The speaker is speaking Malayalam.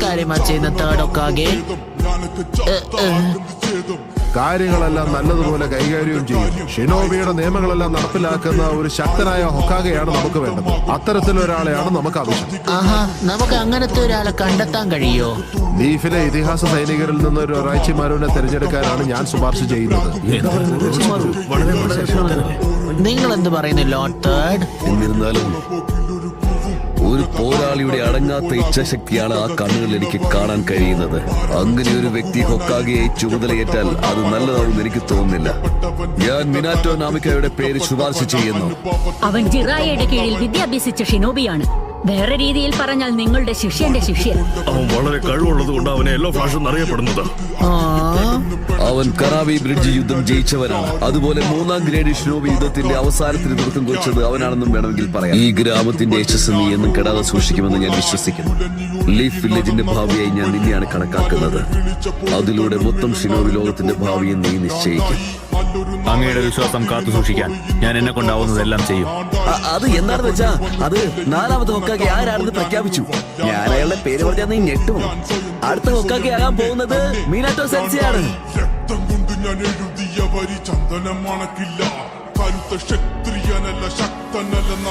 കാര്യമാ ചെയ്യുന്ന തേർഡ് ഹൊക്കാഗെ? കാര്യങ്ങളെല്ലാം നല്ലതുപോലെ കൈകാര്യം ചെയ്യും. ഷിനോബിയുടെ നിയമങ്ങളെല്ലാം നടപ്പിലാക്കുന്ന ഒരു ശക്തനായ ഹൊക്കാഗെയാണ് നമുക്ക് വേണ്ടത്. അത്തരത്തിലൊരാളെയാണ് നമുക്ക് ആവശ്യം. ആഹാ, നമുക്ക് അങ്ങനത്തെ ഒരാളെ കണ്ടെത്താൻ കഴിയോ? ലീഫിലെ ഇതിഹാസ സൈനികരിൽ നിന്ന് ഒരു റൈച്ചിമാരുവിനെ തിരഞ്ഞെടുക്കാനാണ് ഞാൻ ശുപാർശ ചെയ്യുന്നത്. നിങ്ങൾ എന്ത് പറയുന്നു ലോർഡ് തേർഡ്? എന്നിരുന്നാലും ഒരു പോരാളിയുടെ അടങ്ങാത്ത ഇച്ഛാശക്തിയാണ് ആ കണ്ണുകളിൽ എനിക്ക് കാണാൻ കഴിയുന്നത്. അങ്ങനെ ഒരു വ്യക്തി ഹൊക്കാഗെയായി ചുമതലയേറ്റാൽ അത് നല്ലതാവും എനിക്ക് തോന്നുന്നില്ല. ഞാൻ മിനാറ്റോ നാമിക്കയുടെ പേര് ശുപാർശ ചെയ്യുന്നു. അവൻ ജിറായയുടെ കീഴിൽ വിദ്യാഭ്യസിച്ച ഷിനോബിയാണ്. വേറെ രീതിയിൽ പറഞ്ഞാൽ നിങ്ങളുടെ ശിഷ്യന്റെ ശിഷ്യൻ. അവൻ വളരെ കഴിവുള്ളത് കൊണ്ട് അവനെ യെല്ലോ ഫ്ലാഷ് എന്നറിയപ്പെടുന്നത്. അവൻ കറാവി ബ്രിഡ്ജ് യുദ്ധം ജയിച്ചവനാണ്. അതുപോലെ 3ാം ഗ്രേഡ് ഷിനോബി യുദ്ധത്തിന്റെ അവസാനത്തിന് തുടക്കം കുറിച്ചത് അവനാണെന്നും വേണമെങ്കിൽ പറയാം. ഈ ഗ്രാമത്തിന്റെ യശസ് നീ എന്നും കെടാതെ സൂക്ഷിക്കുമെന്ന് ഞാൻ വിശ്വസിക്കുന്നു. ലീഫ് വില്ലേജിന്റെ ഭാവിയായി ഞാൻ നിന്നെയാണ് കണക്കാക്കുന്നത്. അതിലൂടെ മൊത്തം ഷിനോബി ലോകത്തിന്റെ ഭാവിയെ നീ നിശ്ചയിക്കും. അങ്ങയുടെ വിശ്വാസം കാത്തു സൂക്ഷിക്കാൻ ഞാൻ എന്നെ കൊണ്ടാവുന്നതെല്ലാം ചെയ്യും. അത് എന്താണെന്ന് വെച്ചാ അത് 4ാമത്തെ ഹൊക്കാഗെ ആരാണെന്ന് പ്രഖ്യാപിച്ചു. ഞാൻ അയാളുടെ പേര് പറഞ്ഞാൽ നീ ഞെട്ടും. അടുത്ത ഹൊക്കാഗെ ആകാൻ പോകുന്നത് മിനാറ്റോ സെൻസിയാണ്. രക്തം കൊണ്ട് ഞാൻ എഴുതിയ വരി ചന്ദനം മണക്കില്ല. കരുത്ത ക്ഷത്രിയനല്ല, ശക്തനല്ലെന്ന